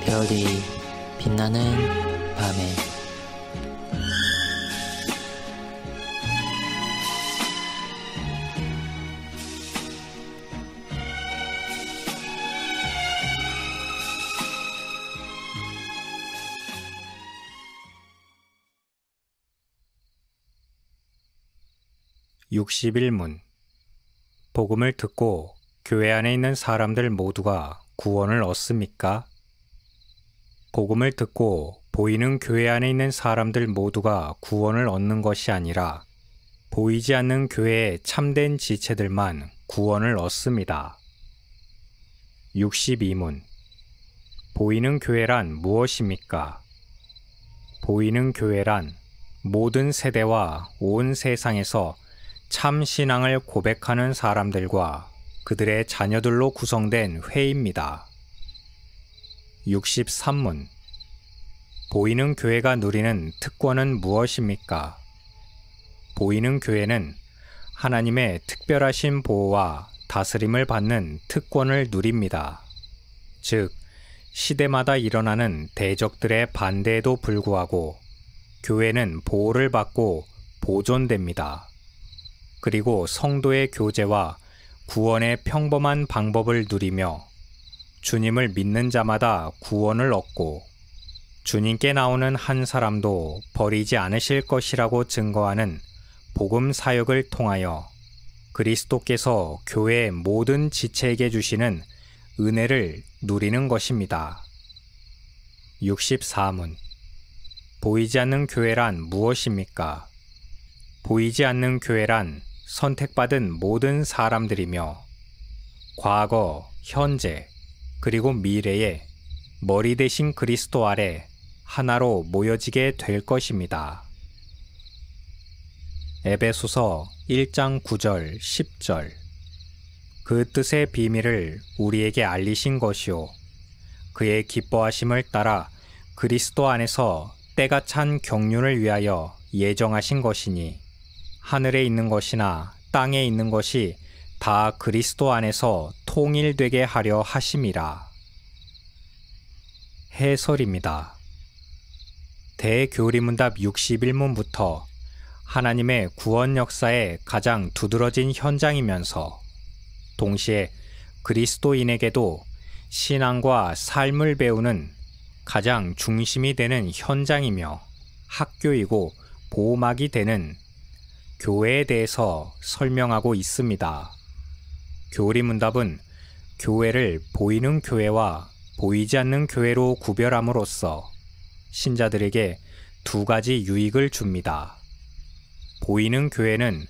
별이 빛나는 밤에 (61문) 복음을 듣고 교회 안에 있는 사람들 모두가 구원을 얻습니까? 복음을 듣고 보이는 교회 안에 있는 사람들 모두가 구원을 얻는 것이 아니라 보이지 않는 교회의 참된 지체들만 구원을 얻습니다. (62문) 보이는 교회란 무엇입니까? 보이는 교회란 모든 세대와 온 세상에서 참 신앙을 고백하는 사람들과 그들의 자녀들로 구성된 회입니다. (63문) 보이는 교회가 누리는 특권은 무엇입니까? 보이는 교회는 하나님의 특별하신 보호와 다스림을 받는 특권을 누립니다. 즉, 시대마다 일어나는 대적들의 반대에도 불구하고 교회는 보호를 받고 보존됩니다. 그리고 성도의 교제와 구원의 평범한 방법을 누리며 주님을 믿는 자마다 구원을 얻고 주님께 나오는 한 사람도 버리지 않으실 것이라고 증거하는 복음 사역을 통하여 그리스도께서 교회의 모든 지체에게 주시는 은혜를 누리는 것입니다. (64문) 보이지 않는 교회란 무엇입니까? 보이지 않는 교회란 선택받은 모든 사람들이며 과거, 현재, 그리고 미래에 머리 대신 그리스도 아래 하나로 모여지게 될 것입니다. 에베소서 1장 9절 10절 그 뜻의 비밀을 우리에게 알리신 것이요 그의 기뻐하심을 따라 그리스도 안에서 때가 찬 경륜을 위하여 예정하신 것이니 하늘에 있는 것이나 땅에 있는 것이 다 그리스도 안에서 통일되게 하려 하심이라. 해설입니다. 대교리문답 61문부터 하나님의 구원 역사의 가장 두드러진 현장이면서 동시에 그리스도인에게도 신앙과 삶을 배우는 가장 중심이 되는 현장이며 학교이고 보호막이 되는 교회에 대해서 설명하고 있습니다. 교리문답은 교회를 보이는 교회와 보이지 않는 교회로 구별함으로써 신자들에게 두 가지 유익을 줍니다. 보이는 교회는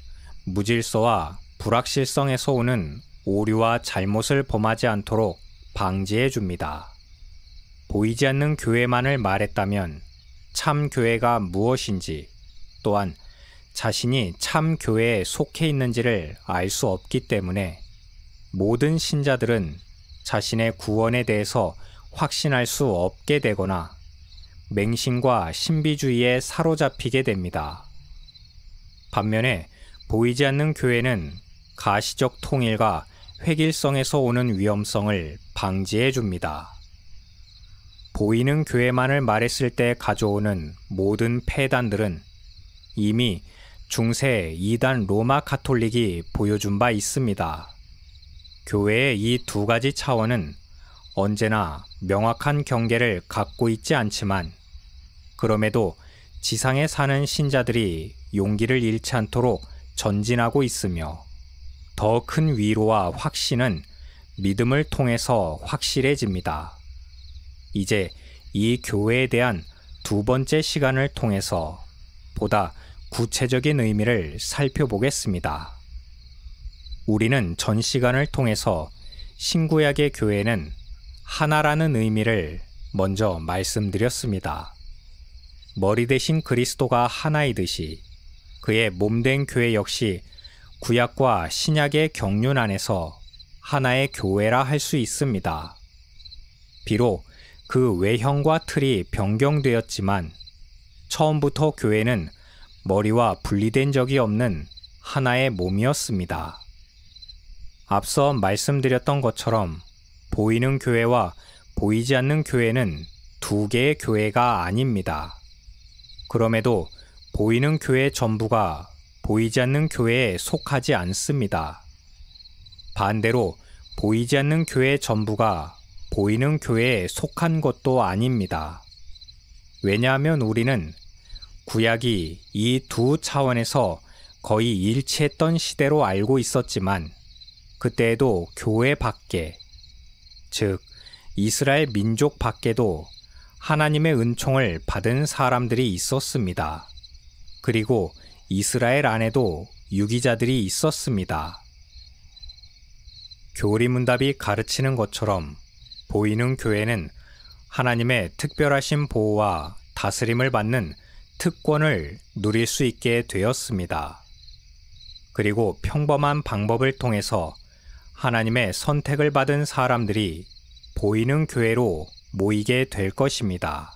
무질서와 불확실성에서 오는 오류와 잘못을 범하지 않도록 방지해 줍니다. 보이지 않는 교회만을 말했다면 참 교회가 무엇인지 또한 자신이 참 교회에 속해 있는지를 알 수 없기 때문에 모든 신자들은 자신의 구원에 대해서 확신할 수 없게 되거나 맹신과 신비주의에 사로잡히게 됩니다. 반면에 보이지 않는 교회는 가시적 통일과 획일성에서 오는 위험성을 방지해 줍니다. 보이는 교회만을 말했을 때 가져오는 모든 폐단들은 이미 중세 이단 로마 가톨릭이 보여준 바 있습니다. 교회의 이 두 가지 차원은 언제나 명확한 경계를 갖고 있지 않지만 그럼에도 지상에 사는 신자들이 용기를 잃지 않도록 전진하고 있으며 더 큰 위로와 확신은 믿음을 통해서 확실해집니다. 이제 이 교회에 대한 두 번째 시간을 통해서 보다 구체적인 의미를 살펴보겠습니다. 우리는 전 시간을 통해서 신구약의 교회는 하나라는 의미를 먼저 말씀드렸습니다. 머리 대신 그리스도가 하나이듯이 그의 몸된 교회 역시 구약과 신약의 경륜 안에서 하나의 교회라 할 수 있습니다. 비록 그 외형과 틀이 변경되었지만 처음부터 교회는 머리와 분리된 적이 없는 하나의 몸이었습니다. 앞서 말씀드렸던 것처럼 보이는 교회와 보이지 않는 교회는 두 개의 교회가 아닙니다. 그럼에도 보이는 교회 전부가 보이지 않는 교회에 속하지 않습니다. 반대로 보이지 않는 교회 전부가 보이는 교회에 속한 것도 아닙니다. 왜냐하면 우리는 구약이 이 두 차원에서 거의 일치했던 시대로 알고 있었지만 그때에도 교회 밖에, 즉 이스라엘 민족 밖에도 하나님의 은총을 받은 사람들이 있었습니다. 그리고 이스라엘 안에도 유기자들이 있었습니다. 교리문답이 가르치는 것처럼 보이는 교회는 하나님의 특별하신 보호와 다스림을 받는 특권을 누릴 수 있게 되었습니다. 그리고 평범한 방법을 통해서 하나님의 선택을 받은 사람들이 보이는 교회로 모이게 될 것입니다.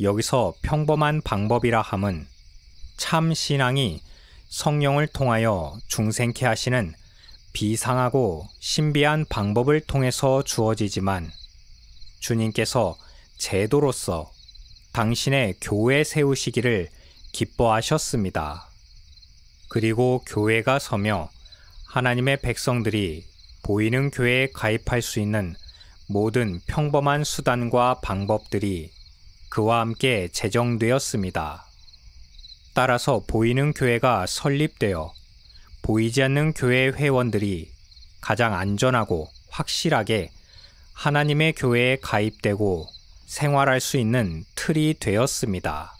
여기서 평범한 방법이라 함은 참 신앙이 성령을 통하여 중생케 하시는 비상하고 신비한 방법을 통해서 주어지지만 주님께서 제도로서 당신의 교회 세우시기를 기뻐하셨습니다. 그리고 교회가 서며 하나님의 백성들이 보이는 교회에 가입할 수 있는 모든 평범한 수단과 방법들이 그와 함께 제정되었습니다. 따라서 보이는 교회가 설립되어 보이지 않는 교회 회원들이 가장 안전하고 확실하게 하나님의 교회에 가입되고 생활할 수 있는 틀이 되었습니다.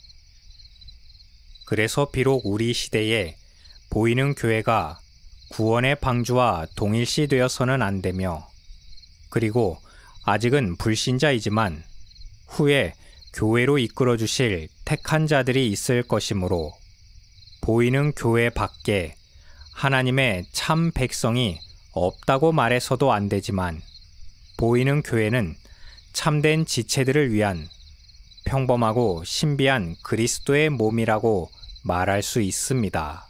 그래서 비록 우리 시대에 보이는 교회가 구원의 방주와 동일시 되어서는 안 되며, 그리고 아직은 불신자이지만 후에 교회로 이끌어 주실 택한 자들이 있을 것이므로 보이는 교회 밖에 하나님의 참 백성이 없다고 말해서도 안 되지만 보이는 교회는 참된 지체들을 위한 평범하고 신비한 그리스도의 몸이라고 말할 수 있습니다.